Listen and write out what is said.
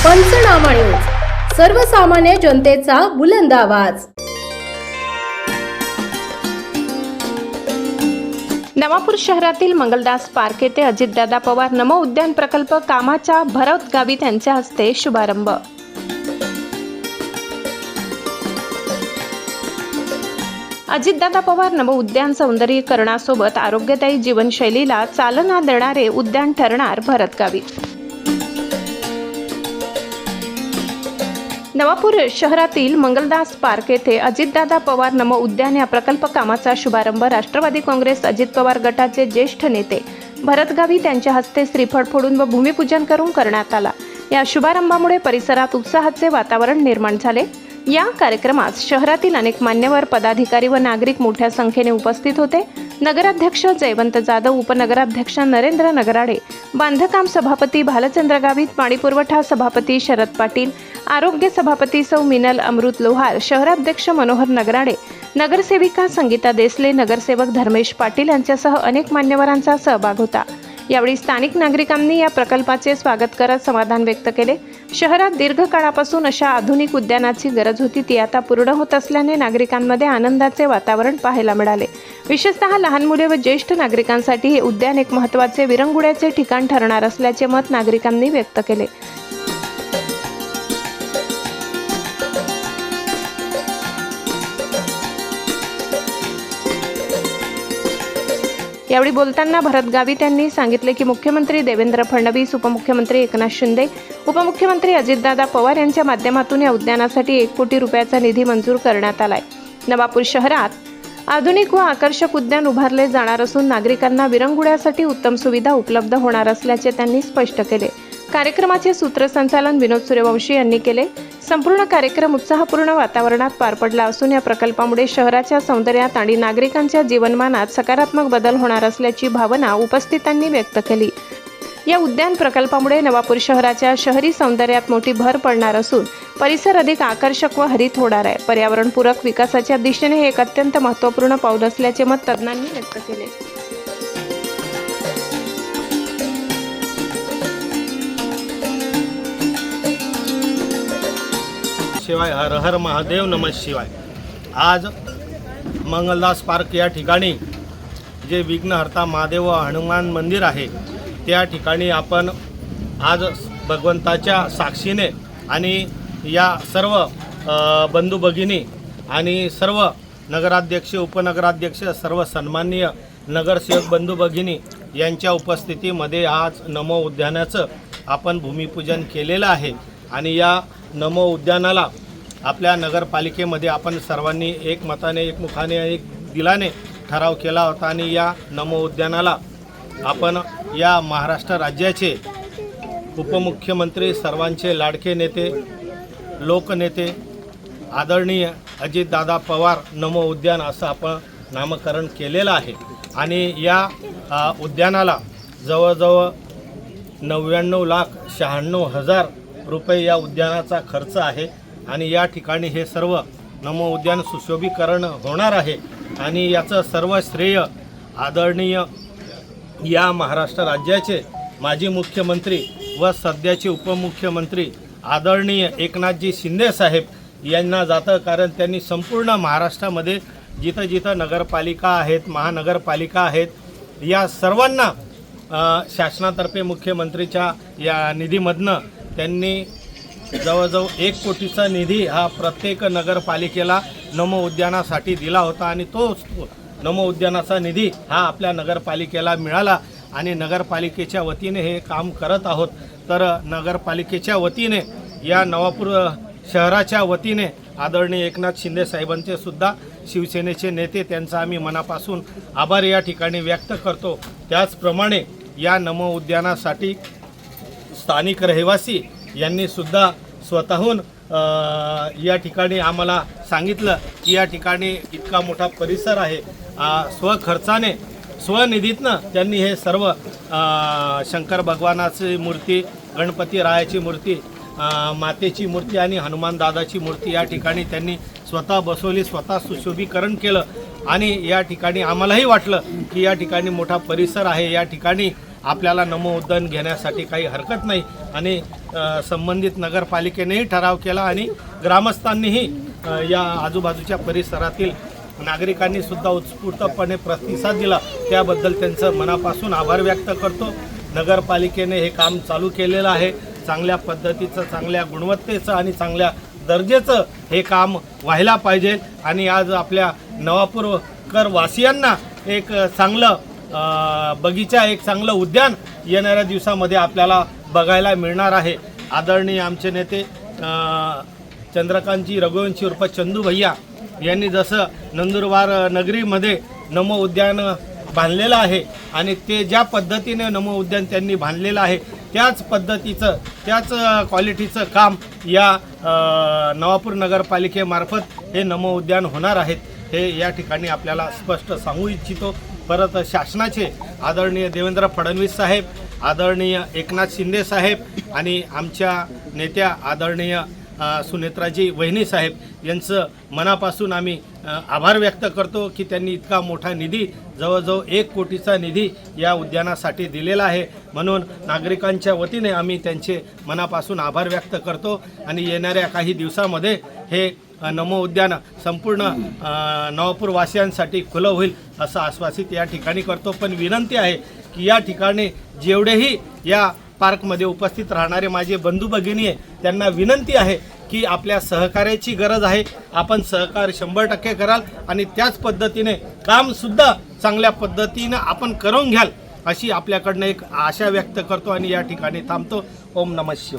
पंचनामा न्यूज, सर्वसामान्य जनतेचा बुलंद आवाज। नवापूर शहरातील मंगलदास पार्क येथे अजितदादा पवार नमो उद्यान प्रकल्प कामाच्या भरत गावित यांच्या हस्ते शुभारंभ। अजितदादा पवार नमो उद्यान सौंदर्यीकरणासोबत आरोग्यदायी जीवनशैलीला चालना देणारे उद्यान ठरणार भरत गावित। नवापूर शहरातील मंगलदास पार्क येथे अजितदादा पवार नमो उद्यान या प्रकल्प कामाचा शुभारंभ राष्ट्रवादी काँग्रेस अजित पवार गटाचे ज्येष्ठ नेते भरत गावित यांच्या हस्ते श्रीफळ फोडून व भूमिपूजन करून करण्यात आला। या शुभारंभामुळे परिसरात उत्साहाचे वातावरण निर्माण झाले। या कार्यक्रमात शहरातील अनेक मान्यवर पदाधिकारी व नागरिक मोठ्या संख्येने उपस्थित होते। नगराध्यक्ष जयवंत जाधव, उपनगराध्यक्ष नरेंद्र नगराडे, बांधकाम सभापती भालचंद्र गावित, पाणीपुरवठा सभापती शरद पाटील, आरोग्य सभापती सौ मिनल अमृत लोहार, शहराध्यक्ष मनोहर नगराडे, नगरसेविका संगीता देसले, नगरसेवक धर्मेश पाटील यांच्यासह अनेक मान्यवरांचा सहभाग होता। यावेळी स्थानिक नागरिकांनी या प्रकल्पाचे स्वागत करत समाधान व्यक्त केले। शहरात दीर्घकाळापासून अशा आधुनिक उद्यानाची गरज होती, ती आता पूर्ण होत असल्याने नागरिकांमध्ये आनंदाचे वातावरण पाहायला मिळाले। विशेषतः लहान मुले व ज्येष्ठ नागरिकांसाठी हे उद्यान एक महत्त्वाचे विरंगुळ्याचे ठिकाण ठरणार असल्याचे मत नागरिकांनी व्यक्त केले। यावेळी बोलताना भरत गावित यांनी सांगितले की मुख्यमंत्री देवेंद्र फडणवीस, उपमुख्यमंत्री एकनाथ शिंदे, उपमुख्यमंत्री अजितदादा पवार यांच्या माध्यमातून या उद्यानासाठी 1 कोटी रुपयाचा निधी मंजूर करण्यात आलाय। नवापूर शहरात आधुनिक व आकर्षक उद्यान उभारले जाणार असून नागरिकांना विरंगुळ्यासाठी उत्तम सुविधा उपलब्ध होणार असल्याचे त्यांनी स्पष्ट केले। कार्यक्रमाचे सूत्रसंचालन विनोद सूर्यवंशी यांनी केले। संपूर्ण कार्यक्रम उत्साहपूर्ण वातावरणात पार पडला असून या प्रकल्पामुळे शहराच्या सौंदर्यात आणि नागरिकांच्या जीवनमानात सकारात्मक बदल होणार असल्याची भावना उपस्थितांनी व्यक्त केली। या उद्यान प्रकल्पामुळे नवापूर शहराच्या शहरी सौंदर्यात मोठी भर पडणार असून परिसर अधिक आकर्षक व हरित होणार आहे। पर्यावरणपूरक विकासाच्या दिशेने हे एक अत्यंत महत्त्वपूर्ण पाऊल असल्याचे मत तज्ज्ञांनी व्यक्त केले। शिवाय हर हर महादेव नमः शिवाय। आज मंगलदास पार्क या ठिकाणी जे विघ्नहर्ता महादेव व हनुमान मंदिर आहे त्या ठिकाणी आपण आज भगवंताच्या साक्षीने आणि या सर्व बंधू भगिनी आणि सर्व नगराध्यक्ष, उपनगराध्यक्ष, सर्व सन्माननीय नगरसेवक बंधू भगिनी यांच्या उपस्थितीमध्ये आज नमो उद्यानाचं आपण भूमिपूजन केलेलं आहे। आणि या नमो उद्यानाला आपल्या नगरपालिकेमध्ये आपण सर्वांनी एकमताने, एकमुखाने, एक दिलाने ठराव केला होता। आणि या नमो उद्यानाला आपण या महाराष्ट्र राज्याचे उपमुख्यमंत्री, सर्वांचे लाडके नेते, लोकनेते आदरणीय अजितदादा पवार नमो उद्यान असं आपण नामकरण केलेलं आहे। आणि या उद्यानाला जवळजवळ 99,96,000 रुपये या उद्यानाचा खर्च आहे। आणि या ठिकाणी हे सर्व नमो उद्यान सुशोभीकरण होणार आहे। आणि याचं सर्व श्रेय आदरणीय या महाराष्ट्र राज्याचे माजी मुख्यमंत्री व सध्याचे उपमुख्यमंत्री आदरणीय एकनाथजी शिंदे साहेब यांना जातं। कारण त्यांनी संपूर्ण महाराष्ट्रामध्ये जिथं जिथं नगरपालिका आहेत, महानगरपालिका आहेत, या सर्वांना शासनातर्फे मुख्यमंत्रीच्या या निधीमधनं त्यांनी जवळजवळ 1 कोटीचा निधी हा प्रत्येक नगरपालिकेला नमो उद्यानासाठी दिला होता। आणि तो नमो उद्यानाचा निधी हा आपल्या नगरपालिकेला मिळाला आणि नगरपालिकेच्या वतीने हे काम करत आहोत। तर नगरपालिकेच्या वतीने या नवापूर शहराच्या वतीने आदरणीय एकनाथ शिंदे साहेबांचे सुद्धा शिवसेनेचे नेते, त्यांचा आम्ही मनापासून आभार या ठिकाणी व्यक्त करतो। त्याचप्रमाणे या नमो उद्यानासाठी स्थानिक रहिवासी यांनी सुद्धा स्वतःहून या ठिकाणी आम्हाला सांगितलं की या ठिकाणी इतका मोठा परिसर आहे, स्वखर्चाने, स्वनिधीतनं त्यांनी हे सर्व शंकर भगवानाची मूर्ती, गणपती रायाची मूर्ती, मातेची मूर्ती आणि हनुमान दादाची मूर्ती या ठिकाणी त्यांनी स्वतः बसवली, स्वतः सुशोभीकरण केलं। आणि या ठिकाणी आम्हालाही वाटलं की या ठिकाणी मोठा परिसर आहे, या ठिकाणी आपल्याला नमो उद्यान घेण्यासाठी काही हरकत नाही। आणि संबंधित नगरपालिकेनेही ठराव केला आणि ग्रामस्थांनीही या आजूबाजूच्या परिसरातील नागरिकांनी सुद्धा उत्स्फूर्तपणे प्रतिसाद दिला, त्याबद्दल त्यांचं मनापासून आभार व्यक्त करतो. नगरपालिकेने हे काम चालू केलेलं आहे. चांगल्या पद्धतीचं, चांगल्या गुणवत्तेचं आणि चांगल्या दर्जाचं हे काम व्हायला पाहिजे आणि आज आपल्या नवापूरकर वासियांना एक चांगलं बगीचा, एक चांगलं उद्यान येणाऱ्या दिवसामध्ये आपल्याला बघायला मिळणार आहे. आदरणीय आमचे नेते चंद्रकांतजी रघुवंशी उर्फ चंदू भैया यांनी जसं नंदुरबार नगरीमध्ये नमो उद्यान बांधलेलं आहे आणि ते ज्या पद्धतीने नमो उद्यान त्यांनी बांधलेलं आहे त्याच पद्धतीचं, त्याच क्वालिटीचं काम या नवापूर नगरपालिकेमार्फत हे नमो उद्यान होणार आहेत, हे या ठिकाणी आपल्याला स्पष्ट सांगू इच्छितो. परत शासनाचे आदरणीय देवेंद्र फडणवीस साहेब, आदरणीय एकनाथ शिंदे साहेब आणि आमच्या नेत्या आदरणीय सुनेत्राजी वहिनी साहेब यांचं मनापासून आम्ही आभार व्यक्त करतो की त्यांनी इतका मोठा निधी, जवळजवळ 1 कोटीचा निधी या उद्यानासाठी दिलेला आहे. म्हणून नागरिकांच्या वतीने आम्ही त्यांचे मनापासून आभार व्यक्त करतो आणि येणाऱ्या काही दिवसामध्ये हे नमो उद्यान संपूर्ण नवापूरवासियांसाठी खुलं होईल असं आश्वासित या ठिकाणी करतो. पण विनंती आहे की या ठिकाणी जेवढेही या पार्कमध्ये उपस्थित राहणारे माझे बंधू भगिनी आहे त्यांना विनंती आहे की आपल्या सहकार्याची गरज आहे. आपण सहकार्य 100% कराल आणि त्याच पद्धतीने कामसुद्धा चांगल्या पद्धतीनं आपण करून घ्याल अशी आपल्याकडनं एक आशा व्यक्त करतो आणि या ठिकाणी थांबतो. ओम नमः शिवाय.